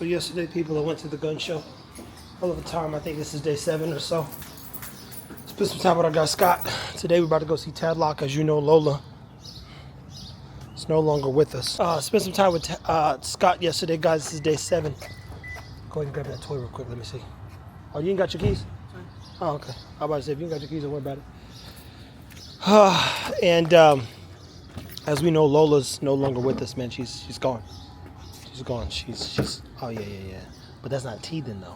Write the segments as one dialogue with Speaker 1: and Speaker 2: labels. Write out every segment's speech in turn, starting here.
Speaker 1: So yesterday, people, I went to the gun show. All of the time, I think this is day 7 or so. Spent some time with our guy Scott. Today we're about to go see Tadlock. As you know, Lola is no longer with us. Spent some time with Scott yesterday, guys. This is day 7. Go ahead and grab that toy real quick. Let me see. Oh, you ain't got your keys? Oh, okay. I was about to say, if you ain't got your keys, don't worry about it. And as we know, Lola's no longer with us, man. She's gone. She's gone. She's. Oh yeah. But that's not teething though.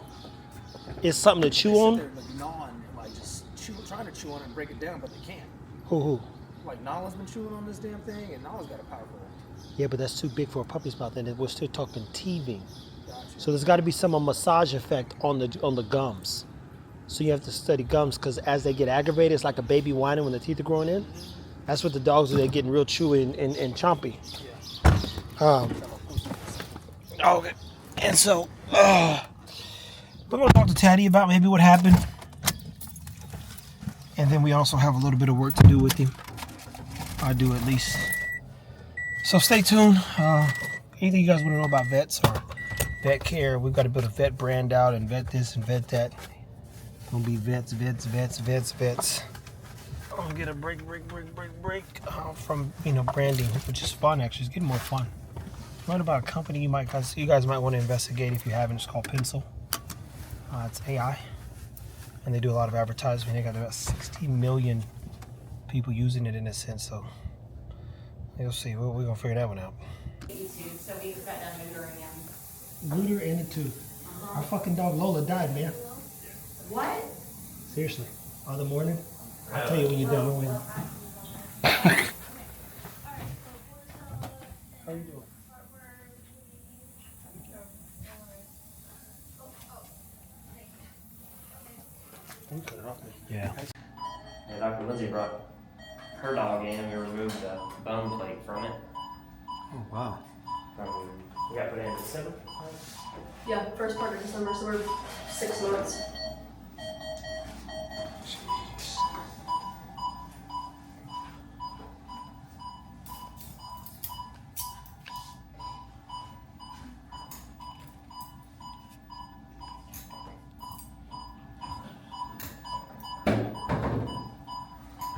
Speaker 1: It's something to chew on.
Speaker 2: They're like gnawing, like just trying to chew on it and break it down, but they can't.
Speaker 1: Who?
Speaker 2: Like Nala's been chewing on this damn thing, and Nala's got a powerful.
Speaker 1: Yeah, but that's too big for a puppy's mouth, and we're still talking teething.
Speaker 2: Gotcha.
Speaker 1: So there's got to be some massage effect on the gums. So you have to study gums because as they get aggravated, it's like a baby whining when the teeth are growing in. That's what the dogs do. They're getting real chewy and chompy.
Speaker 2: Yeah.
Speaker 1: Okay. And so, we're going to talk to Taddy about maybe what happened. And then we also have a little bit of work to do with him. I do at least. So stay tuned. Anything you guys want to know about vets or vet care, we've got to build a vet brand out and vet this and vet that. Gonna be vets. I'm gonna get a break from branding, which is fun actually. It's getting more fun. What about a company you guys might want to investigate if you haven't? It's called Pencil. It's AI, and they do a lot of advertising. They got about 60 million people using it in a sense. So you'll see. We're gonna figure that one out.
Speaker 3: So we got done neutering him.
Speaker 1: Neuter and a tooth. Our fucking dog Lola died, man.
Speaker 3: What?
Speaker 1: Seriously. Other morning. I'll tell you when you're done with. How you doing? You cut it off me. Yeah.
Speaker 4: Yeah, Dr. Lindsay brought her dog in and we removed the bone plate from it.
Speaker 1: Oh wow.
Speaker 4: We got put in December.
Speaker 5: Yeah, first part of December, so we're 6 months.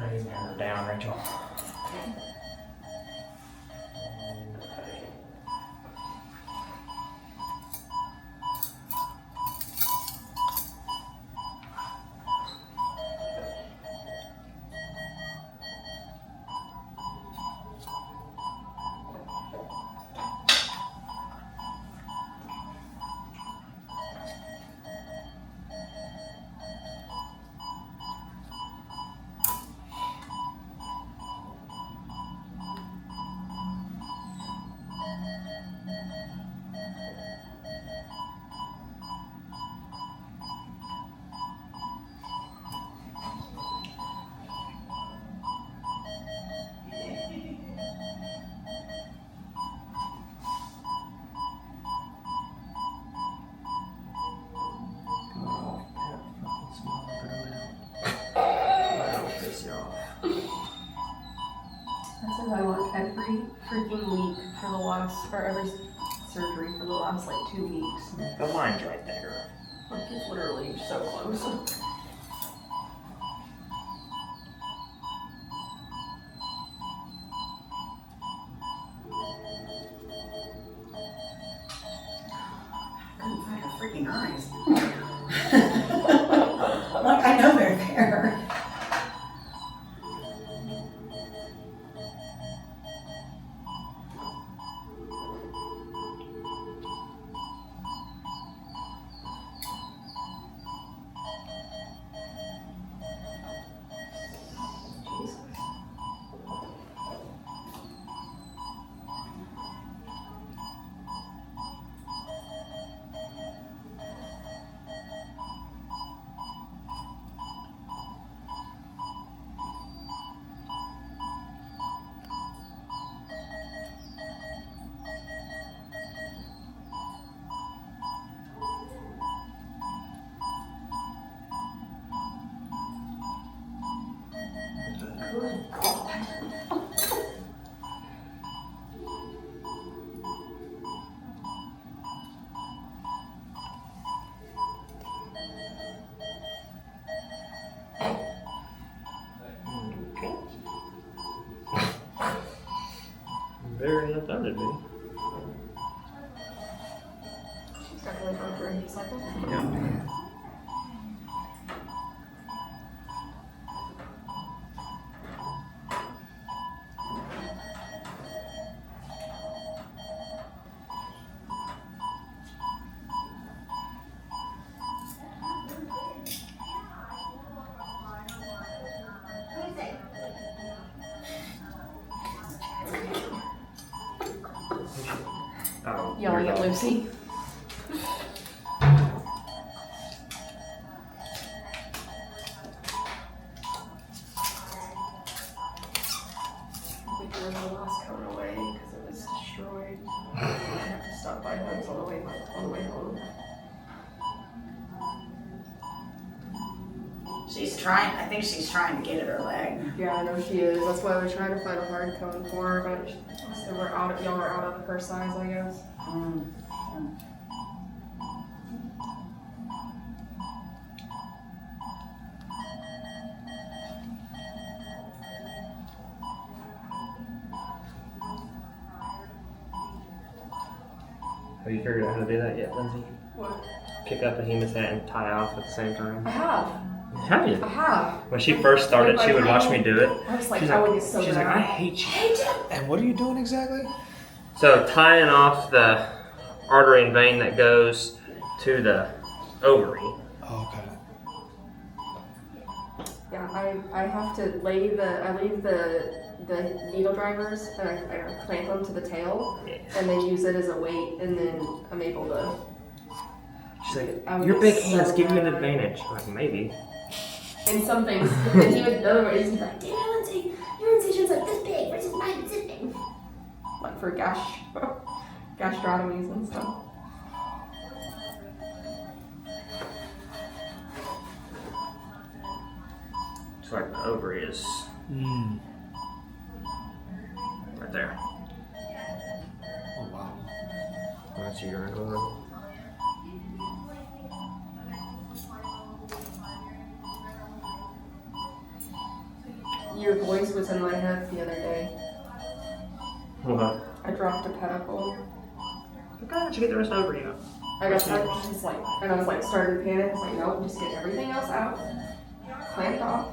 Speaker 4: I need to turn her down, Rachel.
Speaker 5: That's what I want every freaking week for the last, or every surgery for the last like 2 weeks.
Speaker 4: The line's right there.
Speaker 5: Like it's literally so close.
Speaker 3: I couldn't find her freaking eyes. Like, I know they're there.
Speaker 5: Good God.
Speaker 4: Sounded me.
Speaker 5: She's definitely going through a heat cycle.
Speaker 4: Yeah. Oh,
Speaker 5: Yelling
Speaker 4: your
Speaker 5: at
Speaker 4: dog.
Speaker 5: Lucy. We threw the last cone away because it was destroyed. I have to stop by homes on the way home.
Speaker 3: I think she's trying to get at her leg.
Speaker 5: Yeah, I know she is. That's why we tried to find a hard cone for her, but so y'all are out of her size, I guess.
Speaker 4: Have you figured out how to do that yet, Lindsay?
Speaker 5: What?
Speaker 4: Pick up a Hemus hat and tie off at the same time.
Speaker 5: I have.
Speaker 4: Have you?
Speaker 5: I have.
Speaker 4: When she first started, she would watch me do it.
Speaker 5: I was like,
Speaker 4: She's
Speaker 5: I
Speaker 4: like,
Speaker 5: would get so
Speaker 4: she's like,
Speaker 5: bad.
Speaker 4: I hate you.
Speaker 1: And what are you doing exactly?
Speaker 4: So tying off the artery and vein that goes to the ovary.
Speaker 1: Oh, okay.
Speaker 5: Yeah, I have to leave the needle drivers and I clamp them to the tail
Speaker 4: Yeah.
Speaker 5: and then use it as a weight and then I'm able to.
Speaker 4: She's like,
Speaker 5: I would
Speaker 4: your
Speaker 5: get
Speaker 4: big hands
Speaker 5: so
Speaker 4: give you an
Speaker 5: mad.
Speaker 4: advantage. I'm like, maybe.
Speaker 5: And some things, and he would, the other ways, he's like, damn it, Lindsay, your incision's like this big versus mine is this big. Like for gastrotomies and stuff.
Speaker 4: It's like the ovary is right there.
Speaker 1: Oh, wow.
Speaker 4: That's your urine going.
Speaker 5: Your voice was in my head the other day.
Speaker 4: What?
Speaker 5: I dropped a pedicle.
Speaker 4: Why don't you get the rest of the ovary out?
Speaker 5: I was just like, and I was like starting to panic. I was like, nope, just get everything else out, clamped off,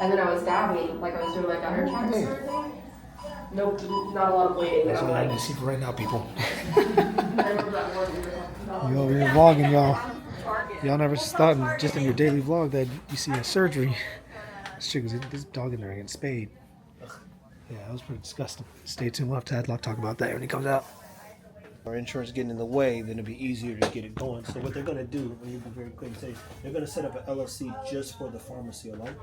Speaker 5: and then I was dabbing, like I was doing my gutter checks and everything. Nope, not a lot of bleeding.
Speaker 1: That's
Speaker 5: And
Speaker 1: what I
Speaker 5: I'm
Speaker 1: need
Speaker 5: like,
Speaker 1: to see for right now, people.
Speaker 5: I remember that one.
Speaker 1: You over here vlogging, y'all. Y'all never thought, just in your daily vlog, that you see a surgery. It's true, because this dog in there getting spayed. Yeah, that was pretty disgusting. Stay tuned. We'll have Tadlock talk about that when he comes out. Our insurance getting in the way, then it'll be easier to get it going. So what they're going to do, let me be very clear and say, they're going to set up an LLC just for the pharmacy alone,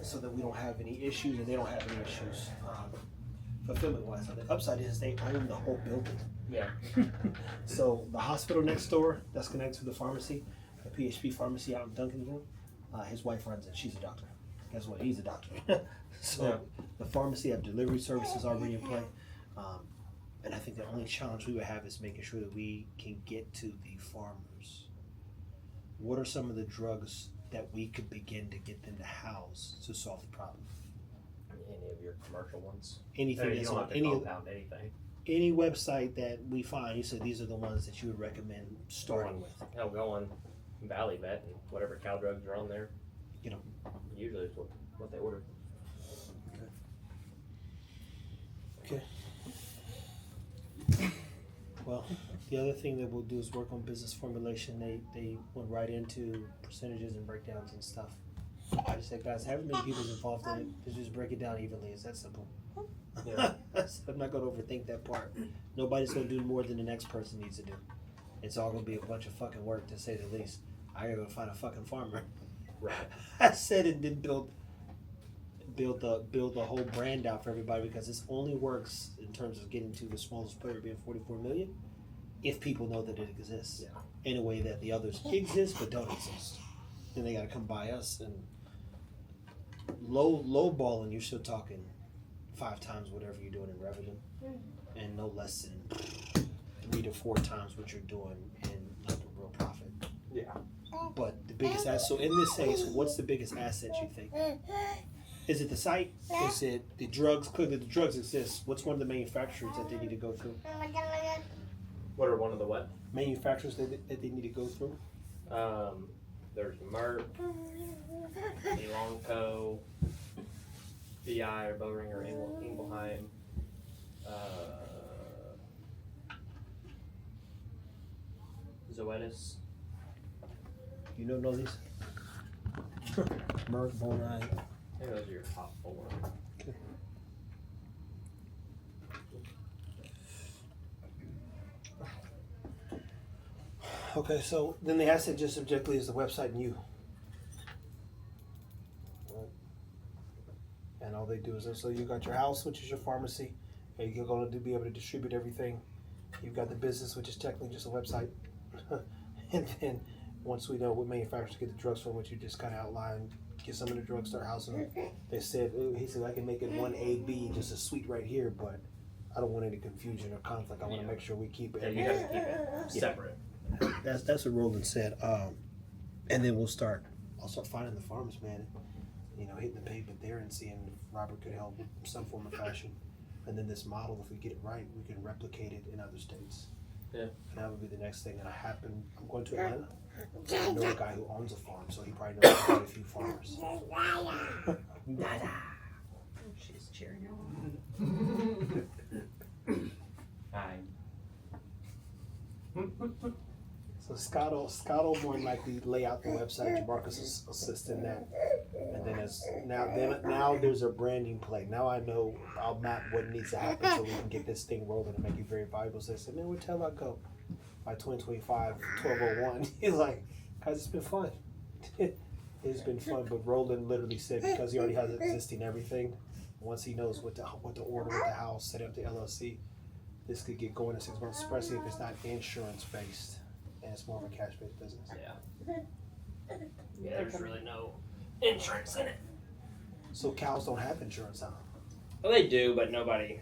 Speaker 1: so that we don't have any issues and they don't have any issues fulfillment-wise. So the upside is they own the whole building.
Speaker 4: Yeah.
Speaker 1: So the hospital next door that's connected to the pharmacy, the PHP pharmacy out in Duncanville, his wife runs it. She's a doctor. Guess what? He's a doctor. So
Speaker 4: Yeah.
Speaker 1: the pharmacy have delivery services already in play. And I think the only challenge we would have is making sure that we can get to the farmers. What are some of the drugs that we could begin to get them to house to solve the problem?
Speaker 4: Any of your commercial ones.
Speaker 1: Anything
Speaker 4: You
Speaker 1: that's
Speaker 4: don't
Speaker 1: on
Speaker 4: have to
Speaker 1: any
Speaker 4: compound anything.
Speaker 1: website that we find, you said these are the ones that you would recommend starting with.
Speaker 4: Hell, go on Valley Vet and whatever cow drugs are on there.
Speaker 1: You know.
Speaker 4: Usually is what they order.
Speaker 1: Okay. Well, the other thing that we'll do is work on business formulation. They went right into percentages and breakdowns and stuff. I just said, guys, however many people's involved in it, just break it down evenly. It's that simple.
Speaker 4: Yeah.
Speaker 1: I'm not going to overthink that part. Nobody's going to do more than the next person needs to do. It's all going to be a bunch of fucking work, to say the least. I gotta go find a fucking farmer.
Speaker 4: Right.
Speaker 1: I said it did build the whole brand out for everybody, because this only works in terms of getting to the smallest player being 44 million if people know that it exists in a way that the others exist but don't exist. Then they got to come by us, and low balling, you're still talking 5 times whatever you're doing in revenue, and no less than 3 to 4 times what you're doing in like a real profit.
Speaker 4: Yeah.
Speaker 1: But the biggest asset, so in this case, what's the biggest asset you think? Is it the site? Is it the drugs? Clearly, the drugs exist. What's one of the manufacturers that they need to go through?
Speaker 4: What are one of the what?
Speaker 1: Manufacturers that they need to go through?
Speaker 4: There's Merck, Elanco, BI or Boehringer Ingelheim. Zoetis.
Speaker 1: You don't know these? Merck, Boehringer.
Speaker 4: I think those are your top 4.
Speaker 1: Okay. Okay, so then the asset just objectively is the website and you. Right. And all they do is, so you got your house, which is your pharmacy, and you're going to be able to distribute everything. You've got the business, which is technically just a website. And then once we know what manufacturers get the drugs from, which you just kind of outlined, get some of the drugstore houses. They said, he said, I can make it 1AB, just a suite right here, but I don't want any confusion or conflict. I want to make sure we keep it.
Speaker 4: Yeah, you have to keep it separate.
Speaker 1: That's what Roland said. And then I'll start finding the farmers, man. You know, hitting the pavement there and seeing if Robert could help in some form or fashion. And then this model, if we get it right, we can replicate it in other states.
Speaker 4: Yeah.
Speaker 1: And that would be the next thing. And I'm going to Atlanta. I know a guy who owns a farm, so he probably knows quite a few farmers.
Speaker 5: She's cheering
Speaker 4: Hi.
Speaker 1: So Scott will more than likely lay out the website. Jamarcus will assist in that. And then now there's a branding play. Now I know I'll map what needs to happen so we can get this thing rolling and make it very valuable. So I said, man, where till I go? By 2025, 1201. He's like, guys, it's been fun. It's been fun. But Roland literally said because he already has existing everything, once he knows what to order with the house, set up the LLC, this could get going in 6 months, especially if it's not insurance based and it's more of a cash based business.
Speaker 4: Yeah. Yeah, there's really no insurance in it.
Speaker 1: So cows don't have insurance, huh?
Speaker 4: Well, they do, but nobody.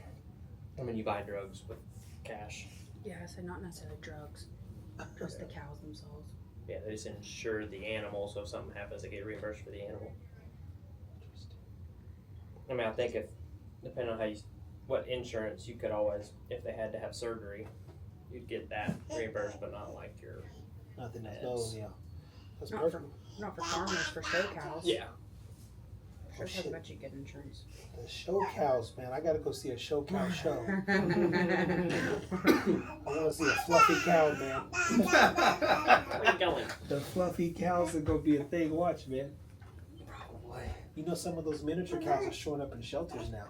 Speaker 4: I mean, you buy drugs with cash.
Speaker 5: Yeah, I said not necessarily drugs, just the cows themselves.
Speaker 4: Yeah, they just insure the animal, so if something happens, they get reimbursed for the animal. I mean, I think if, depending on what insurance, you could always, if they had to have surgery, you'd get that reimbursed, but not like your
Speaker 1: Nothing else.
Speaker 4: pets.
Speaker 1: No, yeah. That's
Speaker 5: Not
Speaker 1: perfect.
Speaker 5: Not for farmers, for show cows.
Speaker 4: Yeah.
Speaker 5: Sure,
Speaker 1: shit.
Speaker 5: I bet you get insurance.
Speaker 1: The show cows, man. I gotta go see a show cow show. I want to see a fluffy cow, man.
Speaker 4: Where you going?
Speaker 1: The fluffy cows are gonna be a thing. Watch, man.
Speaker 4: Probably.
Speaker 1: You know, some of those miniature cows are showing up in shelters now.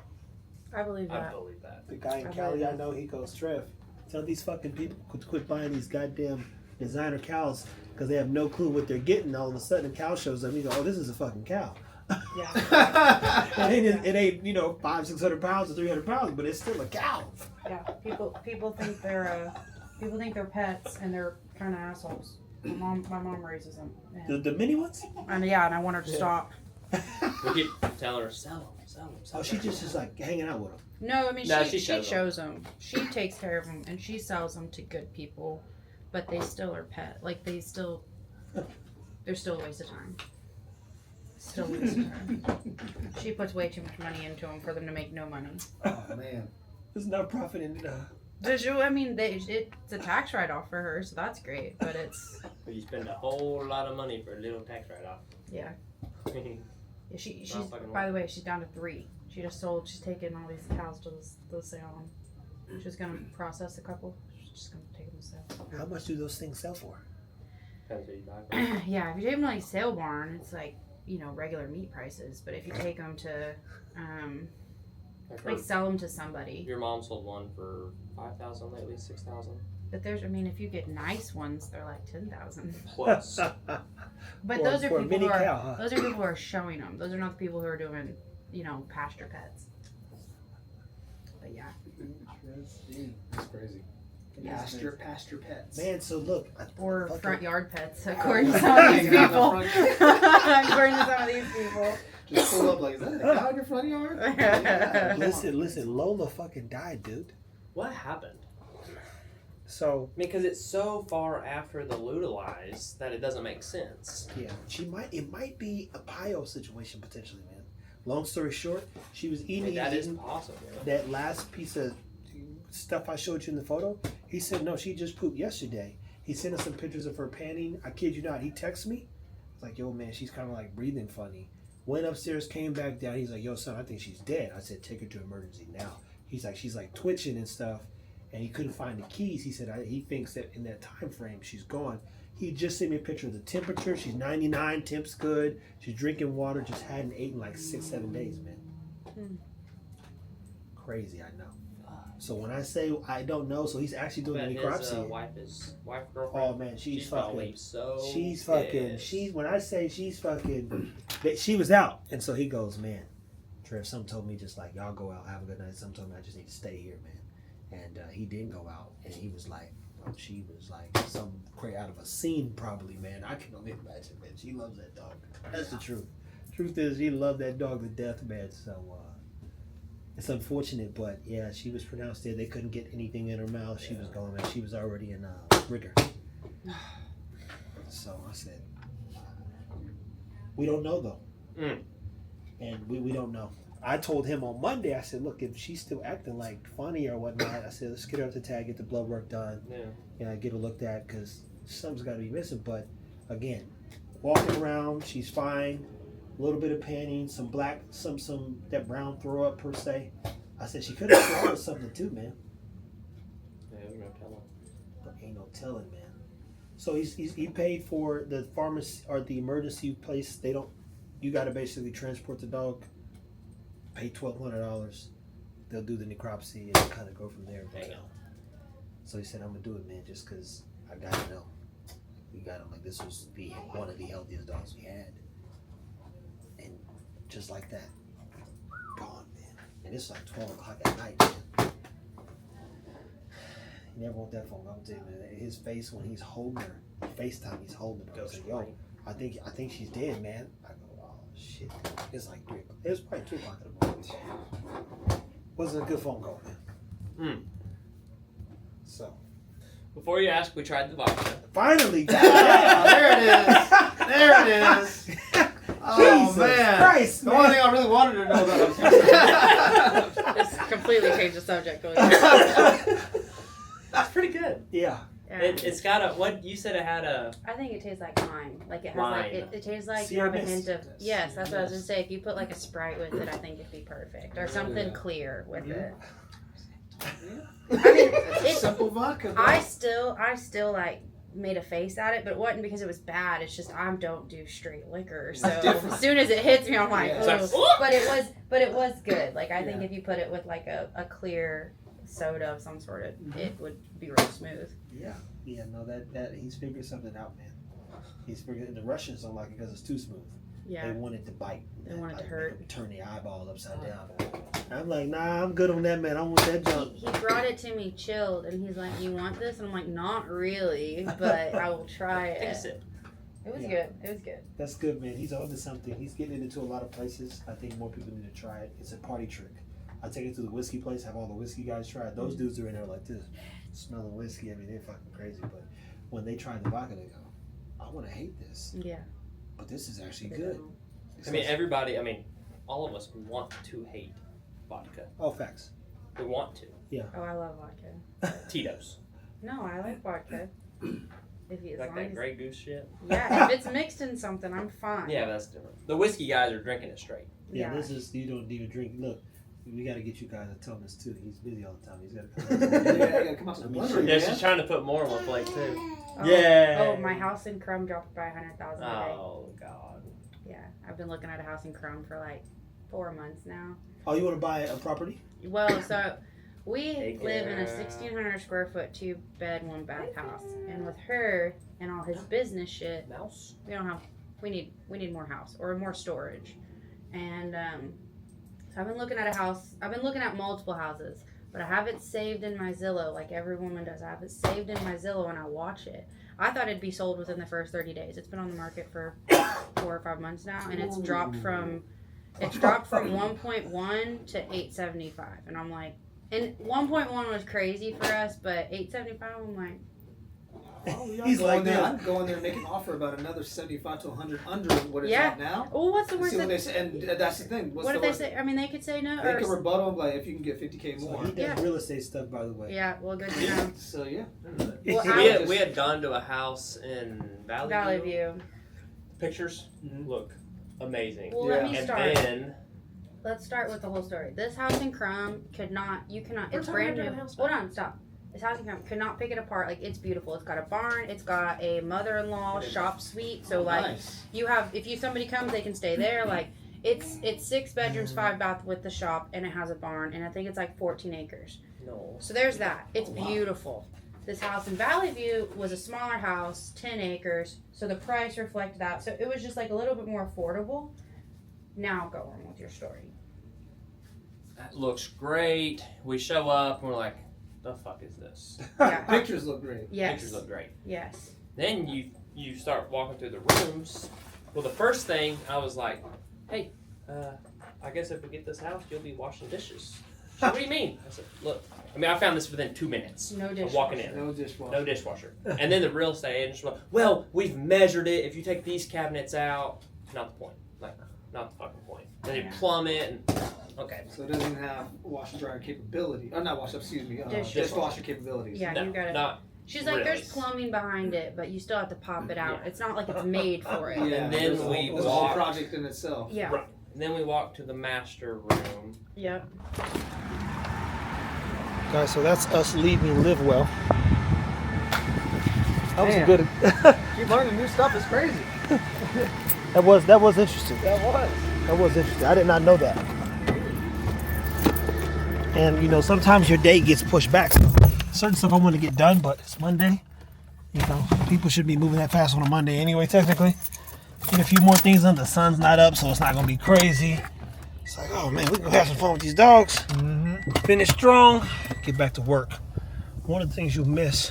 Speaker 5: I believe
Speaker 4: I
Speaker 5: that.
Speaker 4: believe that.
Speaker 1: The guy in Cali, I know, he goes, Trev, tell these fucking people to quit buying these goddamn designer cows because they have no clue what they're getting. All of a sudden, a cow shows up. And you go, oh, this is a fucking cow.
Speaker 5: Yeah.
Speaker 1: it ain't 500-600 pounds or 300 pounds, but it's still a cow.
Speaker 5: Yeah. People think they're pets and they're kind of assholes. My mom raises them.
Speaker 1: The mini ones?
Speaker 5: And I want her to stop.
Speaker 4: We keep telling her, sell them.
Speaker 1: Oh, she just is like hanging out with them.
Speaker 5: No, I mean
Speaker 4: No,
Speaker 5: she
Speaker 4: she
Speaker 5: shows them. She takes care of them and she sells them to good people, but they still are pet. Like they're still a waste of time. Still a waste of time. She puts way too much money into them for them to make no money.
Speaker 2: Oh man.
Speaker 1: There's no profit in it.
Speaker 5: It's a tax write-off for her, so that's great. But it's
Speaker 4: But you spend a whole lot of money for a little tax write-off.
Speaker 5: yeah. She's
Speaker 4: Not fucking
Speaker 5: by the way, she's down to 3. She just sold. She's taking all these cows to the sale. She's gonna process a couple. She's just gonna take them to sale.
Speaker 1: How much do those things sell for?
Speaker 4: Depends what you buy from.
Speaker 5: Yeah, if you take them to like sale barn, it's like regular meat prices. But if you take them to
Speaker 4: I've
Speaker 5: like
Speaker 4: heard
Speaker 5: sell them to somebody,
Speaker 4: your mom sold one for $5,000 lately, $6,000
Speaker 5: but if you get nice ones, they're like 10,000.
Speaker 4: plus.
Speaker 5: But
Speaker 1: For-
Speaker 5: those are
Speaker 1: for a
Speaker 5: people
Speaker 1: mini
Speaker 5: who are
Speaker 1: cow, huh?
Speaker 5: those are people who are showing them. Those are not the people who are doing pasture pets. But yeah.
Speaker 2: Interesting. That's crazy.
Speaker 5: Yeah.
Speaker 2: Pasture pets.
Speaker 1: Man, so look.
Speaker 5: Or
Speaker 1: fucking-
Speaker 5: front yard pets, according to some of these
Speaker 2: Hanging out
Speaker 5: people.
Speaker 2: in the
Speaker 5: According to some of these people.
Speaker 2: Just pull up like, is that a cow in your front yard? Yeah.
Speaker 1: Listen, Lola fucking died, dude.
Speaker 4: What happened?
Speaker 1: So,
Speaker 4: Because it's so far after the Ludalize that it doesn't make sense.
Speaker 1: yeah, it might be a Pio situation potentially, man. Long story short, she was eating,
Speaker 4: That is
Speaker 1: eating
Speaker 4: awesome. Yeah.
Speaker 1: that last piece of stuff I showed you in the photo. He said, no, she just pooped yesterday. He sent us some pictures of her panting. I kid you not. He texted me. It's like, yo, man, she's kind of like breathing funny. Went upstairs, came back down. He's like, yo, son, I think she's dead. I said, take her to emergency now. He's like, she's like twitching and stuff. And he couldn't find the keys. He said, he thinks that in that time frame, she's gone. He just sent me a picture of the temperature. She's 99, temp's good. She's drinking water, just hadn't eaten like 6-7 days, man. Crazy, I know. So when I say I don't know, so he's actually doing the necropsy.
Speaker 4: His wife, girlfriend.
Speaker 1: Oh man, she's
Speaker 4: probably
Speaker 1: fucking.
Speaker 4: so.
Speaker 1: She's fucking.
Speaker 4: pissed.
Speaker 1: She's when I say she's fucking. She was out, and so he goes, man. Trev, some told me just like y'all go out, have a good night. Some told me I just need to stay here, man. And he didn't go out, and he was like, she was like some out of a scene, probably, man. I can only imagine, man. She loves that dog. That's the truth. Truth is, she loved that dog to death, man. So it's unfortunate, but yeah, she was pronounced dead. They couldn't get anything in her mouth. She was going, man. She was already in rigor. So I said, we don't know though, and we don't know. I told him on Monday, I said, look, if she's still acting like funny or whatnot, I said, let's get her up to tag, get the blood work done, get her looked at, because something's got to be missing. But again, walking around, she's fine. A little bit of panting, some black, some that brown throw up per se. I said she could have swallowed something too, man.
Speaker 4: Yeah, there's no telling.
Speaker 1: But ain't no telling, man. So he paid for the pharmacy or the emergency place. They don't. You got to basically transport the dog. Pay $1,200. They'll do the necropsy and kind of go from there. So he said, I'm gonna do it, man, just because I gotta know. We got him like this was one of the healthiest dogs we had. And just like that, gone, man. And it's like 12 o'clock at night, man. You never want that phone call, too, man. His face when he's holding her, FaceTime, he's holding her. Goes like, yo, I think she's dead, man. I go, oh shit. It's like 3 o'clock. It was probably 2 o'clock in the morning. Wasn't a good phone call, man. So.
Speaker 4: Before you ask, we tried the vodka.
Speaker 1: Finally!
Speaker 6: There it is! There it is! Oh,
Speaker 1: Jesus
Speaker 6: man.
Speaker 1: Christ,
Speaker 6: the
Speaker 1: man.
Speaker 6: one thing I really wanted to know about was
Speaker 5: Just completely changed the subject.
Speaker 4: That's pretty good.
Speaker 1: Yeah.
Speaker 4: It's got a, what, you said it had a...
Speaker 5: I think it tastes like lime. Like it has
Speaker 4: lime.
Speaker 5: like, it tastes like
Speaker 1: Sierra
Speaker 5: you have a
Speaker 1: mist.
Speaker 5: hint of, yes, that's what I was going to say. If you put like a Sprite with it, I think it'd be perfect. Or something clear with it. I mean, it's
Speaker 6: simple vodka. Bro.
Speaker 5: I still like made a face at it, but it wasn't because it was bad. It's just I don't do straight liquor, so as soon as it hits me, I'm like, oh. But it was good. Like I think if you put it with like a clear soda of some sort, it would be real smooth.
Speaker 1: Yeah. No, that he's figured something out, man. He's figured. The Russians don't like it because it's too smooth.
Speaker 5: Yeah.
Speaker 1: They want it to bite.
Speaker 5: They want it to hurt.
Speaker 1: Turn the eyeball upside down. I'm like, nah, I'm good on that, man. I want that junk.
Speaker 5: He brought it to me chilled, and he's like, "You want this?" And I'm like, "Not really, but I will try it."
Speaker 4: Take a sip.
Speaker 5: It was good. It was good.
Speaker 1: That's good, man. He's on to something. He's getting it into a lot of places. I think more people need to try it. It's a party trick. I take it to the whiskey place, have all the whiskey guys try it. Those dudes are in there like this, smelling whiskey. I mean, they're fucking crazy. But when they try the vodka, they go, I want to hate this.
Speaker 5: Yeah.
Speaker 1: But this is actually good.
Speaker 4: I mean, all of us want to hate vodka.
Speaker 1: Oh, facts.
Speaker 4: We want to.
Speaker 1: Yeah.
Speaker 5: Oh, I love vodka.
Speaker 4: Tito's.
Speaker 5: No, I like vodka. If you,
Speaker 4: Like that Grey Goose shit?
Speaker 5: Yeah, if it's mixed in something, I'm fine.
Speaker 4: Yeah, that's different. The whiskey guys are drinking it straight.
Speaker 1: Yeah, this is, you don't even drink. Look, we got to get you guys to tell this too. He's busy all the time. He's got to come
Speaker 6: come out to the
Speaker 1: blender,
Speaker 6: blender.
Speaker 4: Yeah, she's trying to put more on the plate too.
Speaker 5: Oh,
Speaker 1: Yeah.
Speaker 5: Oh, my house in Chrome dropped by 100,000 a day.
Speaker 4: Oh, God.
Speaker 5: Yeah, I've been looking at a house in Chrome for like 4 months now.
Speaker 1: Oh, you want to buy a property?
Speaker 5: Well, so we live in a 1,600 square foot 2-bed 1-bath house, and with her and all his business shit,
Speaker 4: Mouse?
Speaker 5: we don't have. We need more house or more storage, and so I've been looking at a house. I've been looking at multiple houses, but I have it saved in my Zillow, like every woman does. I have it saved in my Zillow, and I watch it. I thought it'd be sold within the first 30 days. It's been on the market for 4 or 5 months now, and it's dropped from 1.1 to 875, and I'm like, and 1.1 was crazy for us, but 875, I'm like,
Speaker 6: Oh, yeah,
Speaker 1: He's like
Speaker 6: there.
Speaker 1: this.
Speaker 6: I'd go in there and make an offer about another 75 to 100 under what it's
Speaker 5: Yeah.
Speaker 6: at now.
Speaker 5: Well, what's the
Speaker 6: And
Speaker 5: worst?
Speaker 6: see what they say, and that's the thing. What's
Speaker 5: What
Speaker 6: the
Speaker 5: if they
Speaker 6: worst?
Speaker 5: say? I mean, they could say no.
Speaker 6: They
Speaker 5: Or,
Speaker 6: can rebuttal like if you can get 50K
Speaker 1: So
Speaker 6: more.
Speaker 1: he does
Speaker 5: Yeah.
Speaker 1: real estate stuff, by the way.
Speaker 5: yeah. Well, good to know.
Speaker 6: So yeah.
Speaker 5: Well,
Speaker 4: We had gone to a house in Valley,
Speaker 5: Valley View.
Speaker 4: Pictures look amazing.
Speaker 5: Well, let me
Speaker 4: And
Speaker 5: start.
Speaker 4: then
Speaker 5: Let's start with the whole story. This house in Crum could not. You cannot.
Speaker 4: We're
Speaker 5: It's
Speaker 4: talking
Speaker 5: brand
Speaker 4: about
Speaker 5: new.
Speaker 4: the house
Speaker 5: Hold on. Stop. This house in Crum could not pick it apart. Like, it's beautiful. It's got a barn. It's got a mother-in-law shop suite. So like,
Speaker 6: Nice.
Speaker 5: you have if somebody comes, they can stay there. Like, it's 6 bedrooms, 5 bath with the shop, and it has a barn, and I think it's like 14 acres.
Speaker 4: no.
Speaker 5: So there's that. It's beautiful. This house in Valley View was a smaller house, 10 acres, so the price reflected that. So it was just like a little bit more affordable. Now go on with your story.
Speaker 4: That looks great. We show up and we're like, the fuck is this?
Speaker 5: Yeah.
Speaker 6: Pictures look great.
Speaker 5: Yes.
Speaker 4: Pictures look great.
Speaker 5: Yes.
Speaker 4: Then you start walking through the rooms. Well, the first thing I was like, hey, I guess if we get this house, you'll be washing dishes. She said, what do you mean? I said, look, I mean, I found this within 2 minutes
Speaker 5: No
Speaker 4: of
Speaker 5: dishwasher.
Speaker 4: walking in.
Speaker 6: No dishwasher.
Speaker 4: No dishwasher. And then the real estate agent was like, well, we've measured it. If you take these cabinets out, not the point. Like, not the fucking point. Then you plumb it and, okay.
Speaker 6: So it doesn't have wash and dryer capability. Oh, not wash. Excuse me. Dishwasher capabilities.
Speaker 5: Yeah,
Speaker 4: No,
Speaker 5: you got it.
Speaker 4: not
Speaker 5: She's like,
Speaker 4: really.
Speaker 5: there's plumbing behind it, but you still have to pop it out.
Speaker 4: Yeah.
Speaker 5: It's not like it's made for it.
Speaker 6: Yeah.
Speaker 4: And then
Speaker 6: there's a
Speaker 4: we
Speaker 6: whole- there's a whole
Speaker 4: walked-
Speaker 6: project in itself.
Speaker 5: Yeah.
Speaker 4: Right. And then we walked to the master room.
Speaker 5: Yep.
Speaker 1: Guys, so that's us leaving Live Well. That was
Speaker 6: Man.
Speaker 1: good.
Speaker 6: Keep learning new stuff. It's crazy.
Speaker 1: That was interesting. That was interesting. I did not know that. And you know, sometimes your day gets pushed back. Certain stuff I want to get done, but it's Monday. You know, people should be moving that fast on a Monday anyway, technically. Get a few more things done. The sun's not up, so it's not gonna be crazy. It's like, oh man, we can have some fun with these dogs. Finish strong, get back to work. One of the things you miss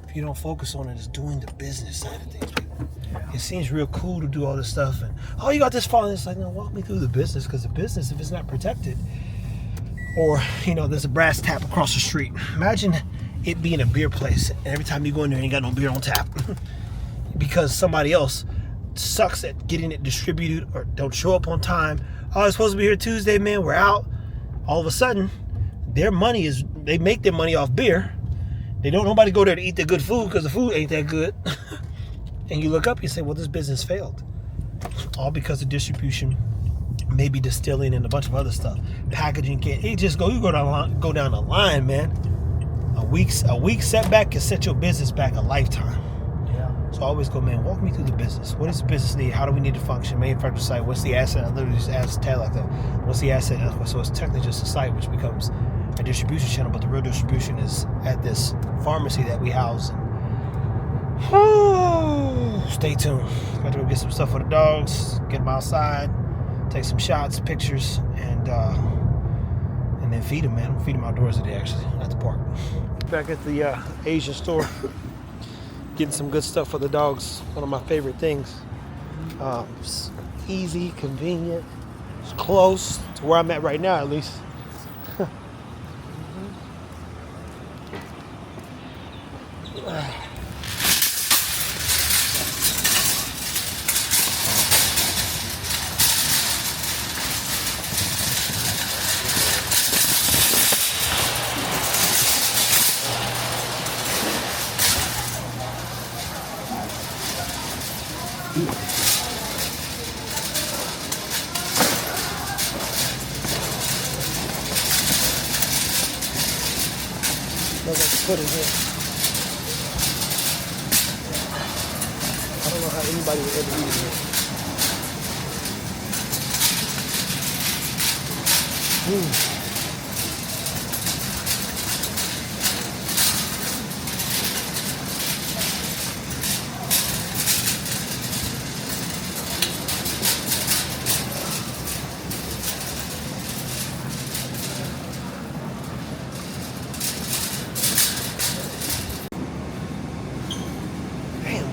Speaker 1: if you don't focus on it is doing the business side of things, people. It seems real cool to do all this stuff and, oh, you got this far. And it's like, no, walk me through the business, because the business, if it's not protected, or, you know, there's a brass tap across the street. Imagine it being a beer place, and every time you go in there, you ain't got no beer on tap because somebody else sucks at getting it distributed or don't show up on time. Oh, it's supposed to be here Tuesday, man. We're out. All of a sudden, their money is, they make their money off beer. They don't, nobody go there to eat the good food because the food ain't that good. And you look up, you say, well, this business failed. All because of distribution, maybe distilling and a bunch of other stuff. Packaging can't, you go down the line, man. A week setback can set your business back a lifetime. So I always go, man, walk me through the business. What does the business need? How do we need to function? Manufacturer site, what's the asset? I literally just asked Tad like that. What's the asset? So it's technically just a site, which becomes a distribution channel, but the real distribution is at this pharmacy that we house. Stay tuned. Got to go get some stuff for the dogs, get them outside, take some shots, pictures, and then feed them, man. Feed them outdoors today, actually, at the park. Back at the Asian store. Getting some good stuff for the dogs. One of my favorite things. It's easy, convenient. It's close to where I'm at right now, at least. Put in here. I don't know how anybody would ever eat it here.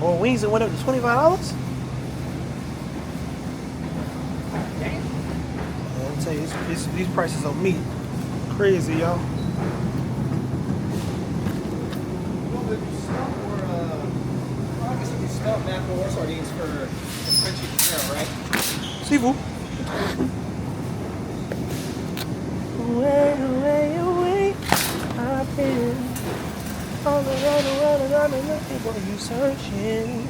Speaker 1: More wings that went up to $25? I'll tell you, these prices on meat, crazy, y'all.
Speaker 6: Well, did you stop or
Speaker 2: stuff, mackerel sardines for the French grill, right?
Speaker 1: Seafood. Away, away, away. I've been all around, looking for you, searching.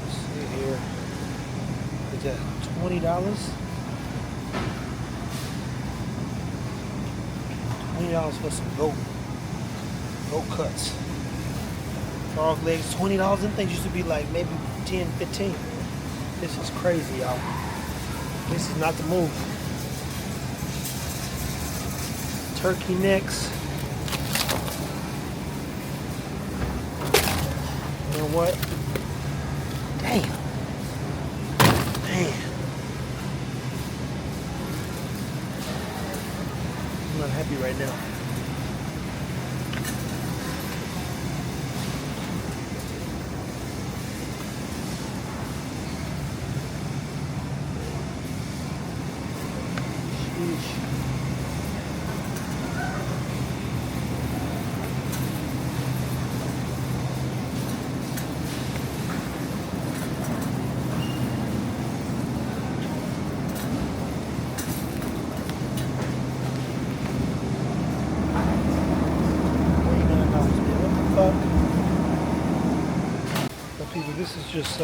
Speaker 1: Let's see here. Is that $20? $20 for some goat cuts. Frog legs, $20. Them things used to be like maybe 10, 15. This is crazy, y'all. This is not the move. Turkey necks. You know what? Damn. Man. I'm not happy right now. People, this is just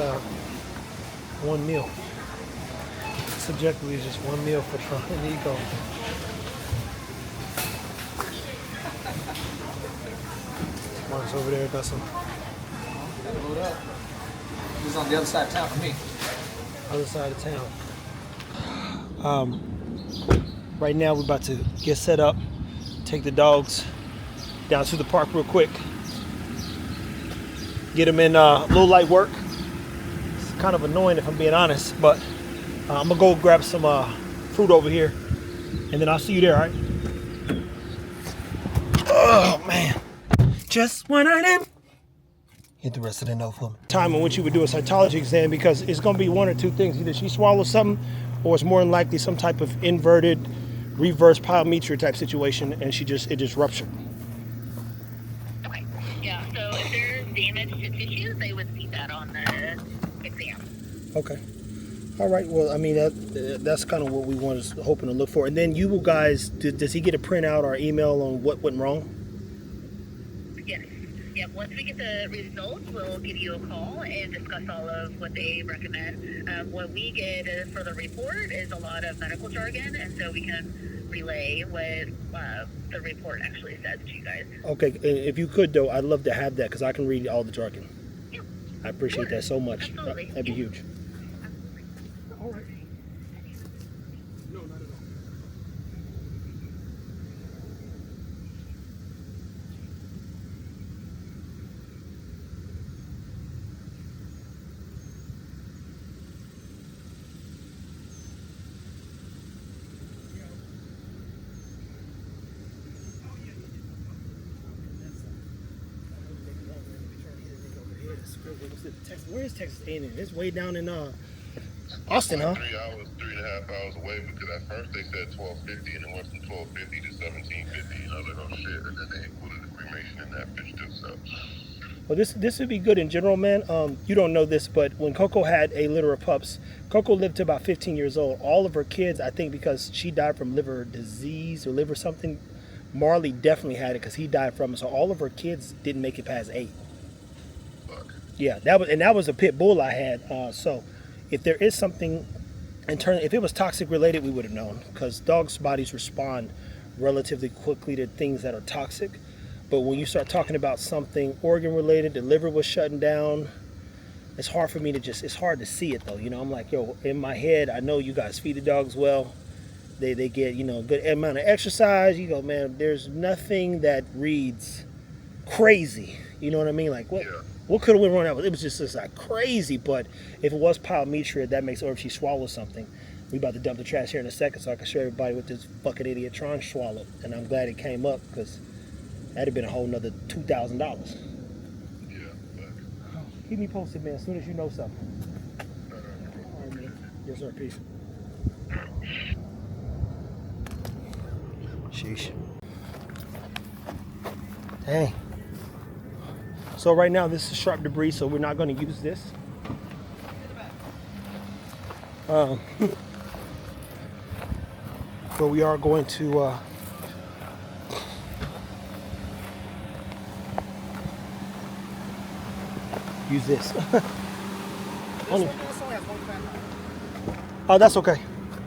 Speaker 1: one meal. Subjectively, it's just one meal for Tron. There you go. Mark's over there, got some.
Speaker 2: Gotta load up. He's on the other side of town for me.
Speaker 1: Other side of town. Right now, we're about to get set up, take the dogs down to the park real quick. Get them in low light work. It's kind of annoying if I'm being honest, but I'm gonna go grab some fruit over here, and then I'll see you there, all right? Oh man, just when I didn't hit the rest of the note for me. Time in which you would do a cytology exam, because it's gonna be one or two things: either she swallows something, or it's more than likely some type of inverted, reverse pyometria type situation, and it just ruptured.
Speaker 7: Okay. Yeah. So if there's damage to tissue, they would see that on the exam.
Speaker 1: Okay. All right. Well, I mean that's kind of what we was hoping to look for. And then you guys, does he get a printout or email on what went wrong?
Speaker 7: Yes. Yep. Once we get the results, we'll give you a call and discuss all of what they recommend. What we get for the report is a lot of medical jargon, and so we can relay what the report actually says to you guys.
Speaker 1: Okay. If you could, though, I'd love to have that because I can read all the jargon.
Speaker 7: Yeah.
Speaker 1: I appreciate that so much.
Speaker 7: Absolutely.
Speaker 1: That'd be huge.
Speaker 2: All right. No, not at all.
Speaker 1: Where is Texas A&M? It's way down in Austin, huh?
Speaker 8: 3 hours, 3.5 hours away, because at first they said 1250 and it went from 1250 to 1750, and I was like, oh shit, and then they included the cremation in that bitch too, so.
Speaker 1: Well, this would be good in general, man. You don't know this, but when Coco had a litter of pups, Coco lived to about 15 years old. All of her kids, I think because she died from liver disease or liver something, Marley definitely had it because he died from it. So all of her kids didn't make it past 8.
Speaker 8: Fuck.
Speaker 1: Yeah, that was a pit bull I had. So if there is something if it was toxic related, we would have known, because dogs' bodies respond relatively quickly to things that are toxic. But when you start talking about something organ related, the liver was shutting down, it's hard for me to it's hard to see it though. You know, I'm like, yo, in my head, I know you guys feed the dogs well. They get, a good amount of exercise. You go, man, there's nothing that reads crazy. You know what I mean? Like, what could have went wrong? It was just like crazy. But if it was pyometria, that makes, or if she swallows something. We about to dump the trash here in a second so I can show everybody what this fucking idiot Tron swallowed. And I'm glad it came up, because that'd have been a whole nother $2,000.
Speaker 8: Yeah, fuck.
Speaker 1: Keep me posted, man, as soon as you know something. All right, man. Yes, sir. Peace. Sheesh. Dang. So right now this is sharp debris, so we're not going to use this. But we are going to use this. Oh, that's okay.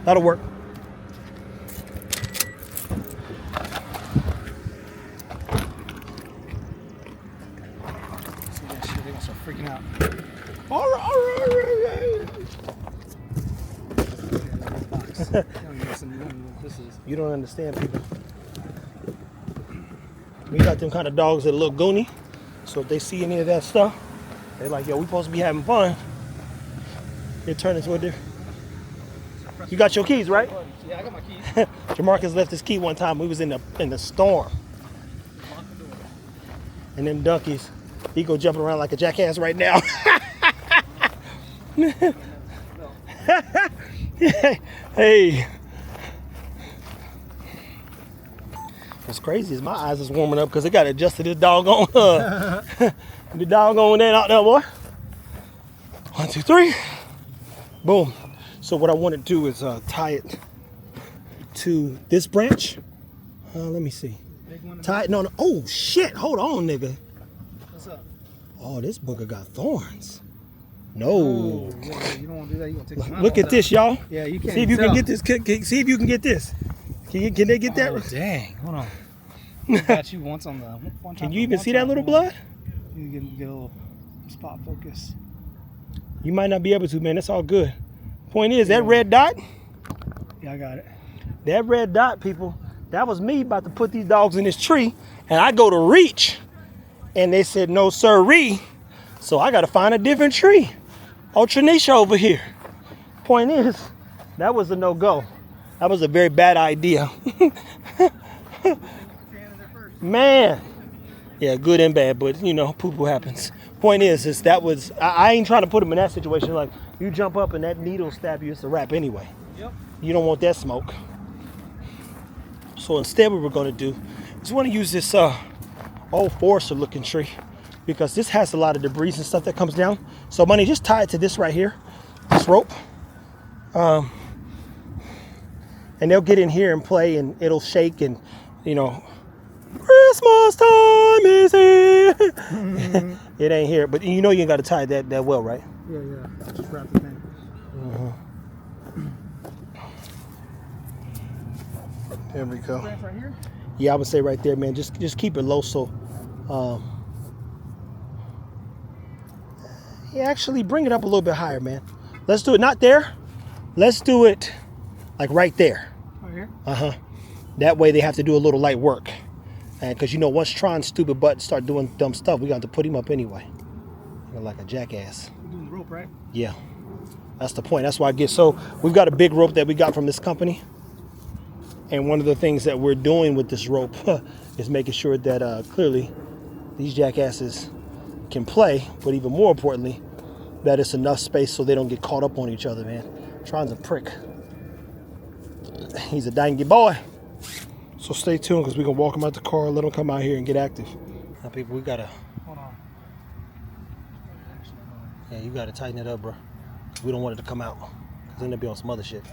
Speaker 1: That'll work.
Speaker 2: See that shit, they're gonna start freaking out.
Speaker 1: All right. You don't understand, people. We got them kind of dogs that look goony. So if they see any of that stuff, they're like, yo, we supposed to be having fun. They turn into a different. You got your keys, right?
Speaker 2: Yeah, I got my keys.
Speaker 1: Jamarcus left his key one time. We was in the storm. And them donkeys, he go jumping around like a jackass right now. Hey. What's crazy is my eyes is warming up because they got adjusted this doggone the doggone that out there, boy. 1, 2, 3. Boom. So what I want to do is tie it to this branch. Let me see. Tie it. No. Oh shit! Hold on, nigga.
Speaker 2: What's up?
Speaker 1: Oh, this booger got thorns. No.
Speaker 2: Oh, yeah, you don't want to do that. You gonna take some
Speaker 1: Look at this, y'all.
Speaker 2: Yeah, you can't.
Speaker 1: See if you
Speaker 2: tell.
Speaker 1: can get this. See if you can get this. Can they get that?
Speaker 2: Oh, dang. Hold on. I got you once on the. One
Speaker 1: Can you even see that little blood?
Speaker 2: You can get a little spot focus.
Speaker 1: You might not be able to, man. That's all good. Point is, that red dot.
Speaker 2: Yeah, I got it.
Speaker 1: That red dot, people. That was me about to put these dogs in this tree, and I go to reach, and they said no sirree. So I got to find a different tree. Ultranisha over here. Point is, that was a no-go. That was a very bad idea. Man. Yeah, good and bad, but you know, poo-poo happens. Point is that was, I ain't trying to put them in that situation. Like, you jump up and that needle stab you, it's a wrap anyway.
Speaker 2: Yep.
Speaker 1: You don't want that smoke. So instead what we're gonna do is we wanna use this old forester looking tree because this has a lot of debris and stuff that comes down. So Money, just tie it to this right here, this rope. And they'll get in here and play and it'll shake and, you know, Christmas time is here. It ain't here, but you know you got to tie that well, right?
Speaker 2: Yeah. Just wrap the thing.
Speaker 1: There we go.
Speaker 2: Right here?
Speaker 1: Yeah, I would say right there, man. Just keep it low so. Yeah, actually bring it up a little bit higher, man. Let's do it not there. Let's do it like right there.
Speaker 2: Right here?
Speaker 1: That way they have to do a little light work. And because you know, once Tron's stupid butt start doing dumb stuff, we got to put him up anyway. You're like a jackass.
Speaker 2: You're doing the rope, right?
Speaker 1: Yeah, that's the point. That's why I get. So we've got a big rope that we got from this company. And one of the things that we're doing with this rope is making sure that clearly these jackasses can play, but even more importantly, that it's enough space so they don't get caught up on each other, man. Tron's a prick. He's a dangy boy. So stay tuned because we're going to walk him out the car, let him come out here and get active. Now, people, we got to...
Speaker 2: Hold on.
Speaker 1: Yeah, you got to tighten it up, bro. We don't want it to come out because then they'll be on some other shit.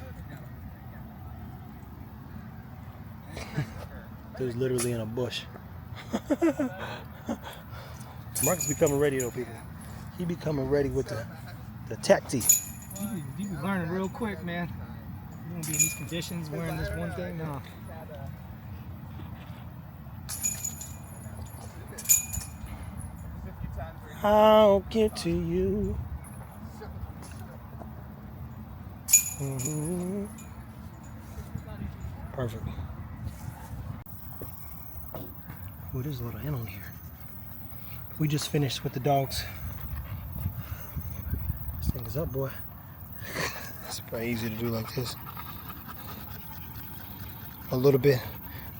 Speaker 1: There's literally in a bush. Marcus becoming ready though, people. He becoming ready with the tacti.
Speaker 2: You be learning real quick, man. You won't be in these conditions wearing this one thing. No.
Speaker 1: I'll get to you. Perfect. Ooh, there's a little ant on here. We just finished with the dogs. This thing is up, boy. It's pretty easy to do like this. A little bit.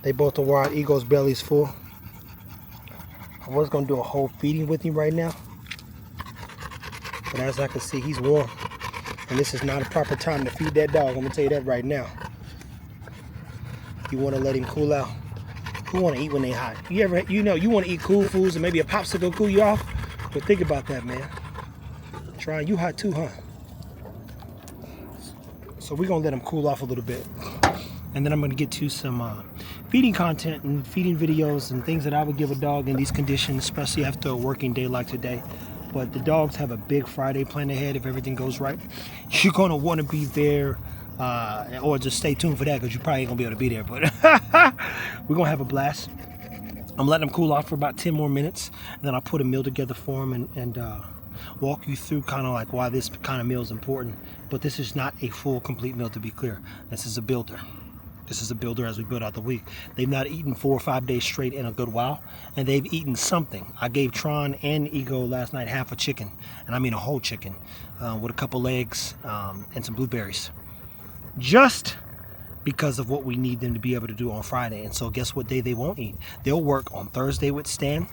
Speaker 1: They both are wild. Ego's belly's full. I was gonna do a whole feeding with him right now, but as I can see, he's warm, and this is not a proper time to feed that dog. I'm gonna tell you that right now. You want to let him cool out. Who want to eat when they hot? You want to eat cool foods and maybe a popsicle cool you off? But think about that, man. Tron, you hot too, huh? So we're gonna let them cool off a little bit. And then I'm gonna get to some feeding content and feeding videos and things that I would give a dog in these conditions, especially after a working day like today. But the dogs have a big Friday planned ahead if everything goes right. You're gonna want to be there, or just stay tuned for that because you probably ain't gonna be able to be there. But we're gonna have a blast. I'm letting them cool off for about 10 more minutes, and then I'll put a meal together for them and walk you through kind of like why this kind of meal is important. But this is not a full, complete meal, to be clear. This is a builder. This is a builder as we build out the week. They've not eaten 4 or 5 days straight in a good while, and they've eaten something. I gave Tron and Ego last night half a chicken, and I mean a whole chicken, with a couple legs and some blueberries. Just because of what we need them to be able to do on Friday. And so guess what day they won't eat? They'll work on Thursday with Stan,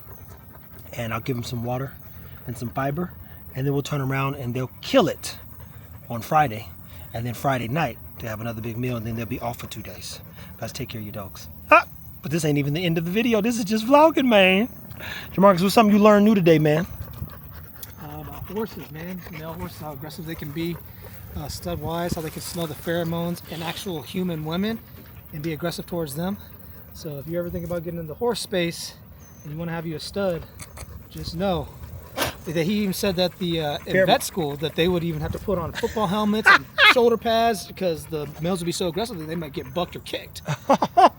Speaker 1: and I'll give them some water and some fiber, and then we'll turn around and they'll kill it on Friday, and then Friday night to have another big meal, and then they'll be off for 2 days. Guys, take care of your dogs. But this ain't even the end of the video. This is just vlogging, man. Jamarcus, what's something you learned new today, man?
Speaker 2: About horses, man. Male horses, how aggressive they can be, stud-wise, how they can smell the pheromones in actual human women and be aggressive towards them. So if you ever think about getting into the horse space and you want to have you a stud, just know that he even said that in vet school that they would even have to put on football helmets and shoulder pads because the males would be so aggressive that they might get bucked or kicked.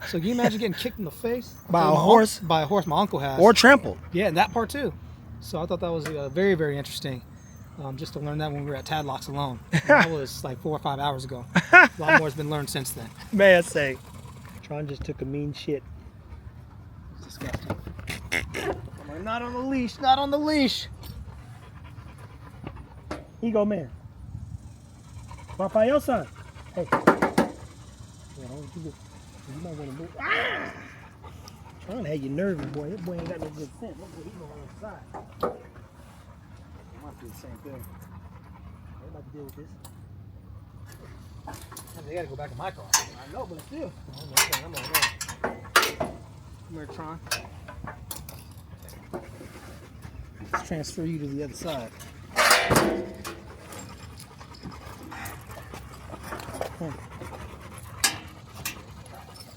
Speaker 2: So can you imagine getting kicked in the face
Speaker 1: by a horse?
Speaker 2: By a horse my uncle has.
Speaker 1: Or trampled.
Speaker 2: Yeah, and that part too. So I thought that was very, very interesting. Just to learn that when we were at Tadlocks alone. That was like 4 or 5 hours ago. A lot more has been learned since then.
Speaker 1: Man, say, Tron just took a mean shit.
Speaker 2: It's disgusting. I'm like, not on the leash, not on the leash.
Speaker 1: Ego, man. Rafael-san. Hey. Yeah, you might want to move. Ah! Tron had you nervous, boy. That boy ain't got no good sense. Look what he's on the side.
Speaker 2: Might be the same thing.
Speaker 1: They about to deal with this.
Speaker 2: They gotta go back in my car.
Speaker 1: I know, but still.
Speaker 2: I'm on there. Come here, Tron. Let's transfer you to the other side.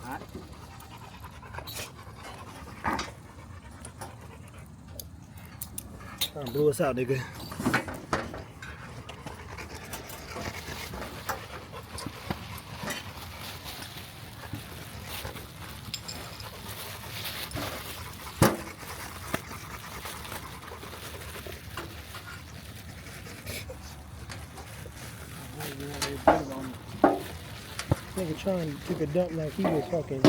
Speaker 2: Hot.
Speaker 1: Tron blew us out, nigga. Nigga Tron took a dump like he was fucking.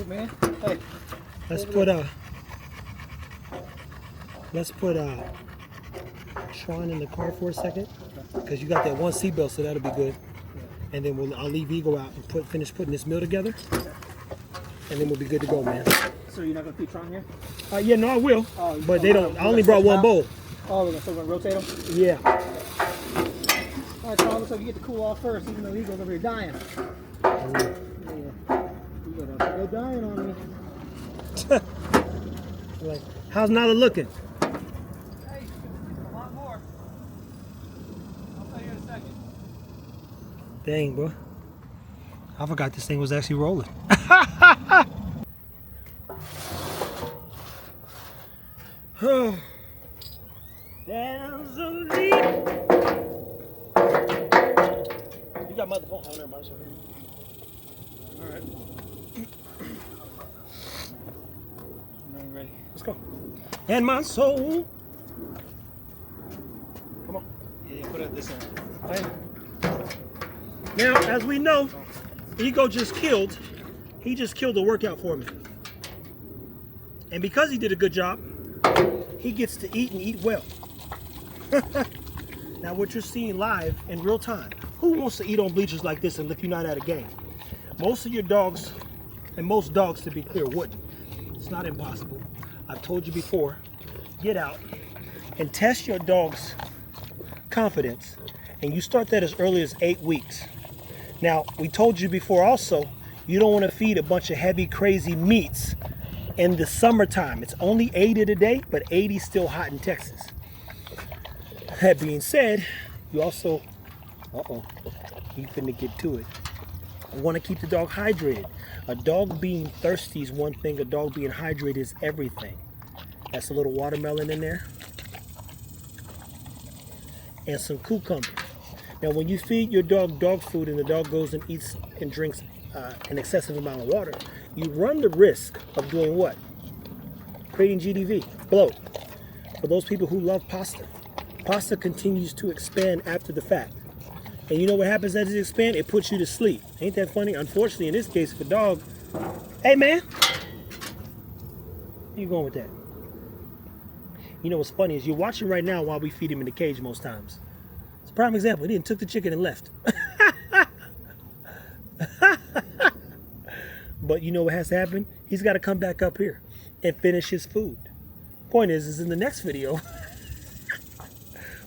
Speaker 2: Man, hey.
Speaker 1: Let's put Tron in the car for a second, because you got that one seatbelt, so that'll be good. And then I'll leave Ego out and finish putting this meal together, and then we'll be good to go, man.
Speaker 2: So you're not gonna feed Tron here?
Speaker 1: Yeah, no, I will. But they don't. I only brought one bowl.
Speaker 2: Oh, we're still gonna rotate them?
Speaker 1: Yeah.
Speaker 2: All right, Tron, looks like you get to cool off first, even though Ego's over here dying. Yeah. You gotta go dying on me.
Speaker 1: Like, how's Nala looking?
Speaker 2: Hey, a lot more. I'll tell you in a second.
Speaker 1: Dang, bro. I forgot this thing was actually rolling. Down so deep. You got my phone. Oh, never mind. It's over here. All right.
Speaker 2: I'm ready.
Speaker 1: Let's go. And my soul. Come on.
Speaker 2: Yeah, put it this end.
Speaker 1: Right. Now, as we know, Ego just killed He just killed the workout for me. And because he did a good job, he gets to eat and eat well. Now what you're seeing live in real time, who wants to eat on bleachers like this and if you're not at a game? Most of your dogs, and most dogs to be clear, wouldn't. It's not impossible. I've told you before, get out and test your dog's confidence. And you start that as early as 8 weeks. Now, we told you before also, you don't want to feed a bunch of heavy, crazy meats in the summertime. It's only 80 today, but 80 still hot in Texas. That being said, you also, you finna get to it. You want to keep the dog hydrated. A dog being thirsty is one thing, a dog being hydrated is everything. That's a little watermelon in there. And some cucumber. Now when you feed your dog dog food and the dog goes and eats and drinks an excessive amount of water, you run the risk of doing what? Creating GDV, bloat. For those people who love pasta, pasta continues to expand after the fact. And you know what happens as it expands? It puts you to sleep. Ain't that funny? Unfortunately, in this case, if a dog, hey man, where you going with that? You know what's funny is you're watching right now while we feed him in the cage most times. It's a prime example. He didn't took the chicken and left. But you know what has to happen? He's got to come back up here and finish his food. Point is in the next video,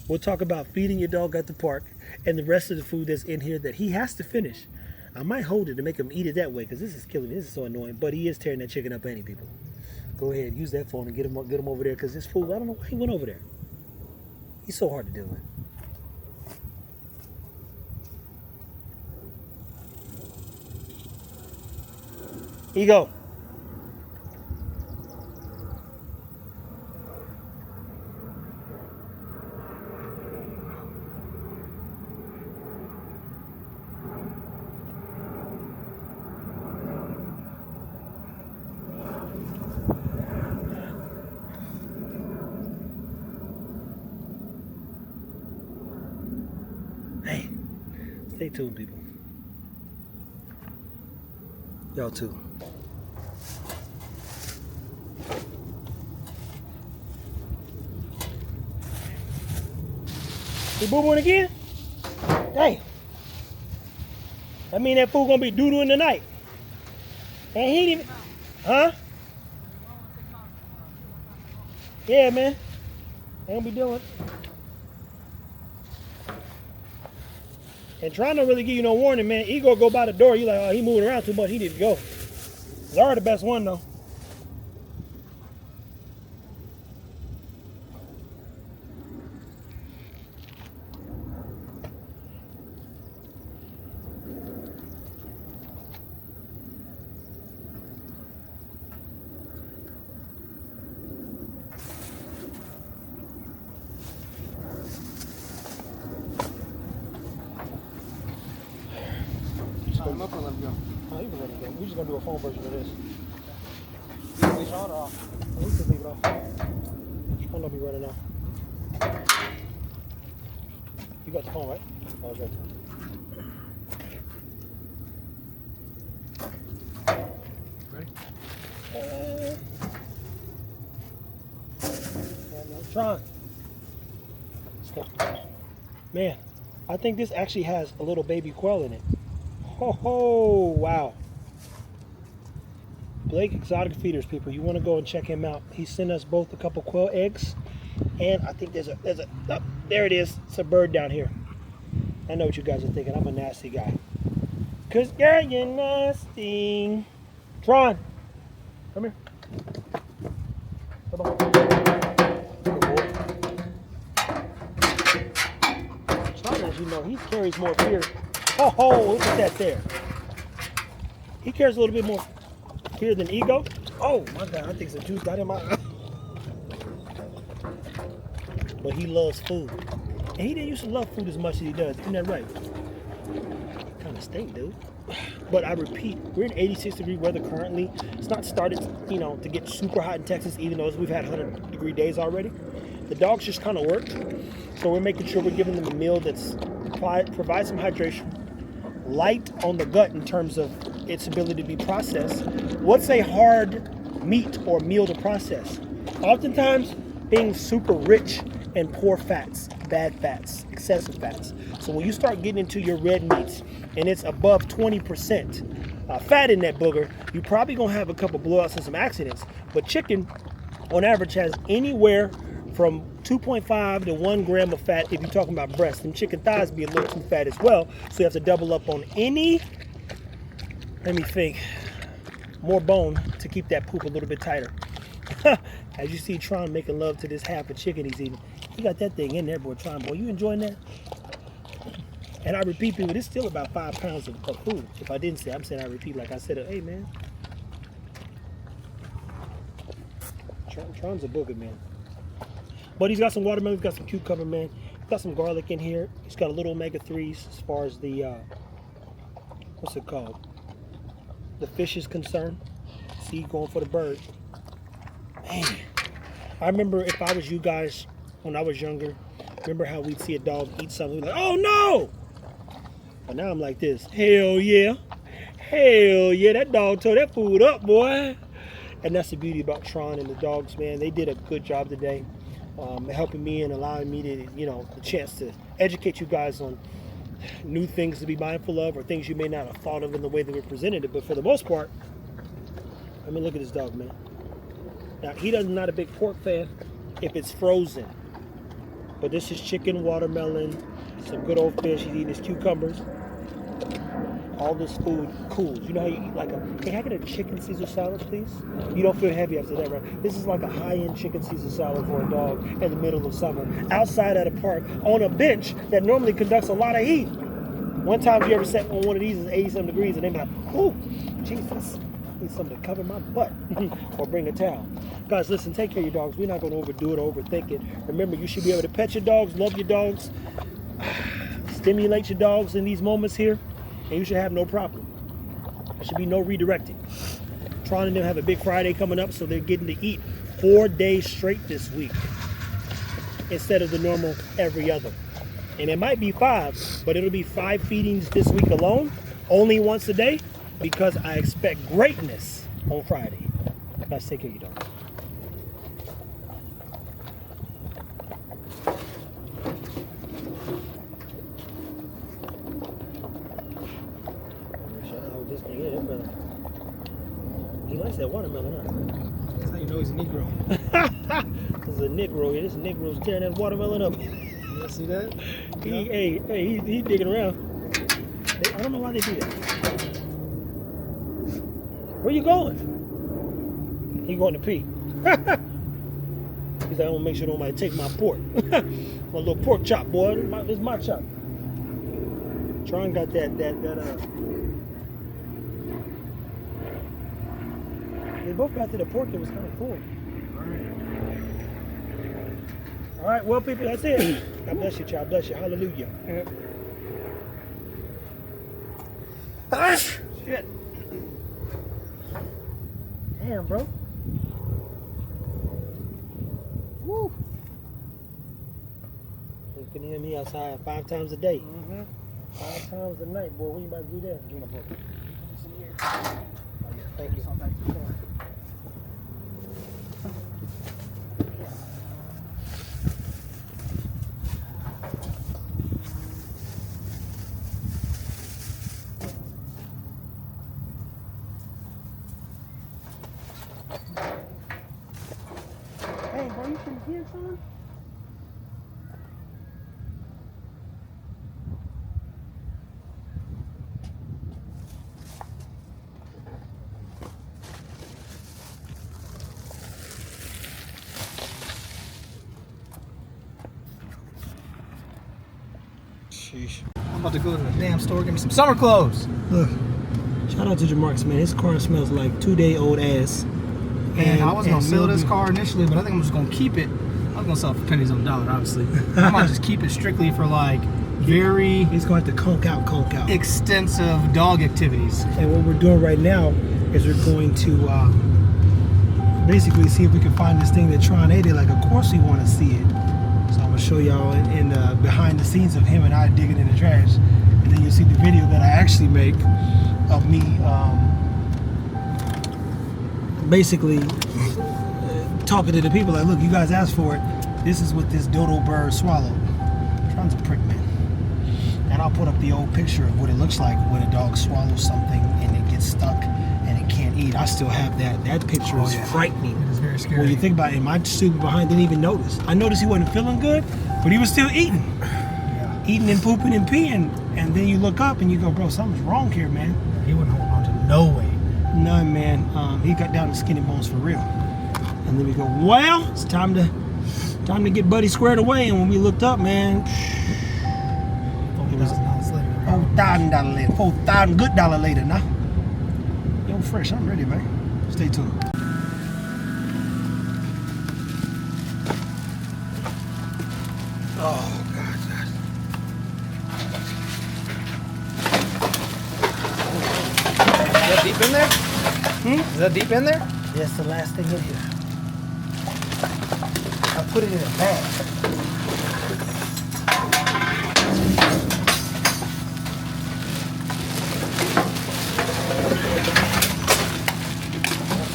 Speaker 1: we'll talk about feeding your dog at the park and the rest of the food that's in here that he has to finish. I might hold it to make him eat it that way because this is killing me. This is so annoying. But he is tearing that chicken up, any people. Go ahead, use that phone and get him over there because this fool, I don't know why he went over there. He's so hard to deal with. Here you go. Hey, stay tuned, people. Y'all too. You boo-booing again? Dang. I mean that fool gonna be doo-doo in the night. And he ain't even, huh? Yeah, man. Ain't gonna be doing. And Tron don't really give you no warning, man. Ego go by the door. You like, oh, he moving around too much. He need to go. Zara the best one though.
Speaker 2: I'm up and let him go.
Speaker 1: Oh, you can let it go. We're just gonna do a phone version of this.
Speaker 2: We shot it off.
Speaker 1: Oh, we can leave it off. I know be running now. You got the phone, right? Oh, okay.
Speaker 2: Ready?
Speaker 1: Tron. Let's go. Man, I think this actually has a little baby quail in it. Ho ho! Wow. Blake Exotic Feeders, people. You want to go and check him out. He sent us both a couple quail eggs, and I think there's a oh, there it is. It's a bird down here. I know what you guys are thinking. I'm a nasty guy. Cause girl, you're nasty. Tron, come here. Come on. Good boy. Tron, as you know, he carries more fear. Oh ho! Look at that there. He carries a little bit more fear than ego. Oh my God! I think some juice got in my eye. But he loves food. And he didn't used to love food as much as he does. Isn't that right? Kind of stink, dude. But I repeat, we're in 86-degree weather currently. It's not started, you know, to get super hot in Texas, even though we've had 100-degree days already. The dogs just kind of work. So we're making sure we're giving them a meal that's provides some hydration, light on the gut in terms of its ability to be processed. What's a hard meat or meal to process? Oftentimes, being super rich in poor fats, bad fats, excessive fats. So when you start getting into your red meats and it's above 20% fat in that booger, you're probably gonna have a couple blowouts and some accidents. But chicken, on average, has anywhere from 2.5 to 1 gram of fat if you're talking about breast. And chicken thighs be a little too fat as well. So you have to double up on any, let me think, more bone to keep that poop a little bit tighter. As you see Tron making love to this half of chicken he's eating. He got that thing in there, boy. Tron, boy, you enjoying that? And I repeat, people, this is still about 5 pounds of food. If I didn't say, I'm saying I repeat like I said, hey, man. Tron's a booger, man. But he's got some watermelon, he's got some cucumber, man. He's got some garlic in here. He's got a little omega-3s as far as the, what's it called? The fish is concerned. See, going for the bird. Man, I remember if I was you guys when I was younger, remember how we'd see a dog eat something, we'd be like, oh no! But now I'm like this, hell yeah, that dog tore that food up, boy. And that's the beauty about Tron and the dogs, man. They did a good job today, helping me and allowing me to, the chance to educate you guys on new things to be mindful of or things you may not have thought of in the way that we presented it. But for the most part, I mean, look at this dog, man. Now, he doesn't not a big pork fan if it's frozen. But this is chicken, watermelon, some good old fish. He's eating his cucumbers. All this food cools. You know how you eat like hey, can I get a chicken Caesar salad, please? You don't feel heavy after that, right? This is like a high-end chicken Caesar salad for a dog in the middle of summer, outside at a park, on a bench that normally conducts a lot of heat. One time you ever sat on one of these, it's 80-some degrees, and they be like, ooh, Jesus. Need something to cover my butt or bring a towel. Guys, listen, take care of your dogs. We're not going to overdo it or overthink it. Remember, you should be able to pet your dogs, love your dogs, stimulate your dogs in these moments here, and you should have no problem. There should be no redirecting. Tron and them have a big Friday coming up, so they're getting to eat 4 days straight this week instead of the normal every other. And it might be 5, but it'll be 5 feedings this week alone, only once a day, because I expect greatness on Friday. Guys, take care of your dogs. This thing is, brother. He likes that watermelon, huh?
Speaker 2: That's how you know he's a Negro.
Speaker 1: This is a Negro here. This Negro's tearing that watermelon up.
Speaker 2: You see that?
Speaker 1: He's digging around. I don't know why they do that. Where you going? He going to pee. He's like, I want to make sure nobody take my pork. My little pork chop, boy. This is my chop. Tron got that. They both got to the pork that was kind of full. All right, well, people, that's it. God bless you, child. Bless you. Hallelujah. Shit. Damn, bro. Woo. You can hear me outside 5 times a day. 5 times a night, boy. What you about to do there? Give me a book. Thank you. Hey, bro, you can hear something? Sheesh.
Speaker 2: I'm about to go to the damn store, get me some summer clothes.
Speaker 1: Look, shout out to Jamarcus, man. His car smells like 2-day-old ass.
Speaker 2: And I was gonna sell this car initially, but I think I'm just gonna keep it. I was gonna sell it for pennies on the dollar, obviously. I might just keep it strictly for like very
Speaker 1: He's going to have to conk out.
Speaker 2: extensive dog activities.
Speaker 1: And what we're doing right now is we're going to basically see if we can find this thing that Tron ate. Like, of course we want to see it. So I'm gonna show y'all in the behind the scenes of him and I digging in the trash. and then you'll see the video that I actually make of me basically talking to the people like, look, you guys asked for it. This is what this dodo bird swallowed. Tron's a prick, man. And I'll put up the old picture of what it looks like when a dog swallows something and it gets stuck and it can't eat. I still have that. That picture is frightening.
Speaker 2: It is very scary.
Speaker 1: When you think about it, my stupid behind didn't even notice. I noticed he wasn't feeling good, but he was still eating.
Speaker 2: Yeah.
Speaker 1: Eating and pooping and peeing. And then you look up and you go, bro, something's wrong here, man.
Speaker 2: He wouldn't hold on to no weight.
Speaker 1: None, man. He got down to skinny bones for real. And then we go, well, it's time to get Buddy squared away. And when we looked up, man, it was
Speaker 2: $4,000 later.
Speaker 1: $4,000 later. $4,000 good dollar later now. Yo, fresh, I'm ready, man. Stay tuned. Oh, God.
Speaker 2: Is that deep in there? Is that deep in there?
Speaker 1: That's the last thing in here. I put it in a bag.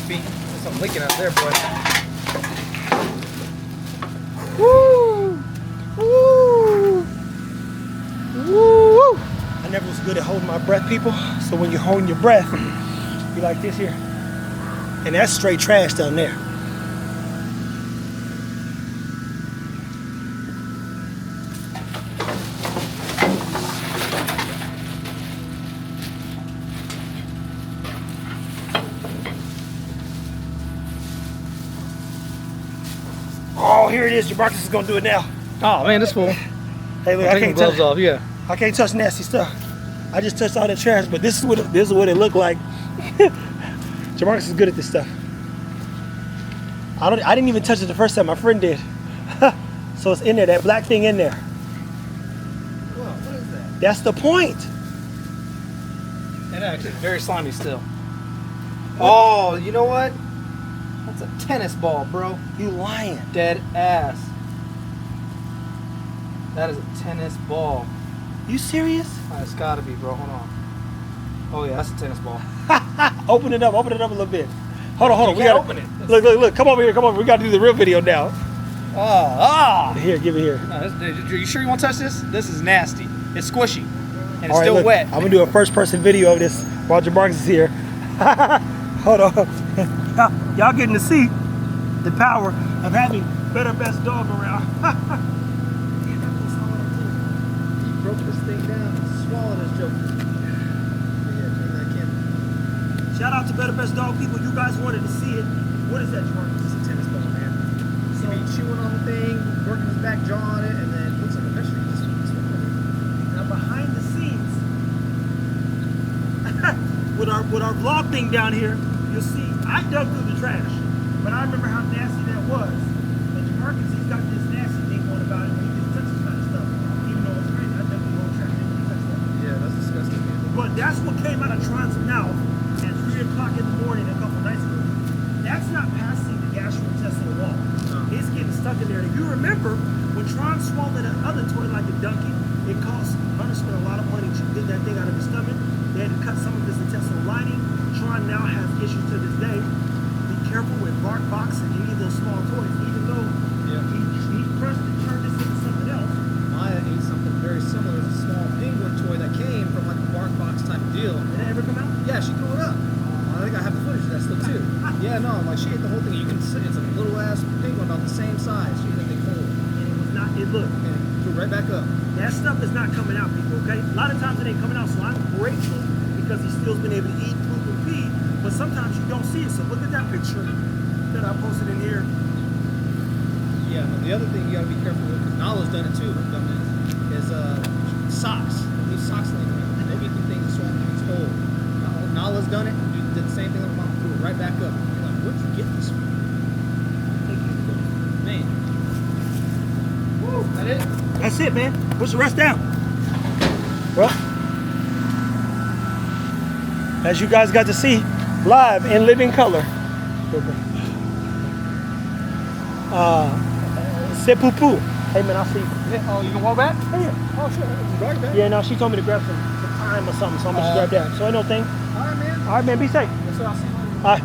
Speaker 2: Feet. There's some leaking out there, boy.
Speaker 1: Woo! Woo! Woo! I never was good at holding my breath, people. So when you're holding your breath, be like this here. And that's straight trash down there. Oh, here it is. Jamarcus is gonna do it now.
Speaker 2: Oh man, this fool.
Speaker 1: Hey, look, I
Speaker 2: Take the
Speaker 1: can't
Speaker 2: gloves
Speaker 1: touch.
Speaker 2: off. Yeah.
Speaker 1: I can't touch nasty stuff. I just touched all the trash, but this is what it looked like. Jamarcus is good at this stuff. I didn't even touch it the first time. My friend did. So it's in there. That black thing in there.
Speaker 2: Whoa, what is that?
Speaker 1: That's the point.
Speaker 2: And actually, very slimy still. Oh, you know what? That's a tennis ball, bro.
Speaker 1: You lying?
Speaker 2: Dead ass. That is a tennis ball.
Speaker 1: You serious?
Speaker 2: It's gotta be, bro. Hold on. Oh yeah, that's a tennis ball.
Speaker 1: Open it up a little bit. Hold on.
Speaker 2: You can't open it.
Speaker 1: Look. Come over here. We gotta do the real video now.
Speaker 2: Ah.
Speaker 1: Here, give it here.
Speaker 2: No, you sure you want to touch this? This is nasty. It's squishy. And it's
Speaker 1: All right,
Speaker 2: still
Speaker 1: look,
Speaker 2: wet.
Speaker 1: I'm gonna do a first-person video of this while Jamarcus is here. Hold on. Y'all getting to see the power of having better best dog around.
Speaker 2: He broke this thing down and swallowed his joke.
Speaker 1: Shout out to Better Best Dog people. You guys wanted to see it. What is that, Jamarcus?
Speaker 2: It's a tennis ball, man. So he chewing on the thing, working his back jaw on it, and then looks like a vegetable.
Speaker 1: Now behind the scenes, with our vlog thing down here, you'll see I dug through the trash, but I remember how nasty that was. And Jamarcus, he's got this nasty thing going about it, where he just touches kind of stuff. Even though it's crazy, I dug through the whole trash. Didn't touch that.
Speaker 2: Yeah, that's disgusting, man.
Speaker 1: But that's what came out of Tron's mouth at 3 o'clock in the morning a couple nights ago. That's not passing the gastrointestinal wall. It's getting stuck in there. If you remember, when Tron swallowed that other toy like a donkey, it cost Hunter spent a lot of money to get that thing out of his stomach. They had to cut some of his intestinal lining. Tron now has issues to this day. Be careful with bark box and any of those small toys, even though he crushed and turned this into something else.
Speaker 2: Maya ate something very similar. It's a small penguin toy that came from like a bark box type of deal.
Speaker 1: Did it ever come out?
Speaker 2: Yeah, she threw it up. I think I have the footage of that still too. Yeah, no, like she ate the whole thing. You can see it's a little ass penguin about the same size. She ate that thing whole.
Speaker 1: And it was not, it looked.
Speaker 2: And it threw right back up.
Speaker 1: That stuff is not coming out, people, okay? A lot of times it ain't coming out, so I'm grateful because he still's been able to eat, poop, and pee, but sometimes you don't see it. So look at that picture that I posted in here.
Speaker 2: Yeah, but the other thing you gotta be careful with, because Nala's done it too, is socks. Leave socks laying around. They'll eat the things and swallow things whole. Nala's done it and did the same thing with mom, threw it right back up. You're like, where'd you get this from? Man. Woo, is that it?
Speaker 1: That's it, man. Push the rest down. Well, as you guys got to see live in living color, c'est poupou. Hey man, I'll see you.
Speaker 2: Yeah, oh, you can walk back?
Speaker 1: Yeah.
Speaker 2: Oh, sure. You drive back?
Speaker 1: Yeah, no, she told me to grab some time or something, so I'm gonna just grab that. So ain't no thing.
Speaker 2: All right, man.
Speaker 1: All right, man, be safe.
Speaker 2: Yes, sir. I'll see you later.
Speaker 1: All right.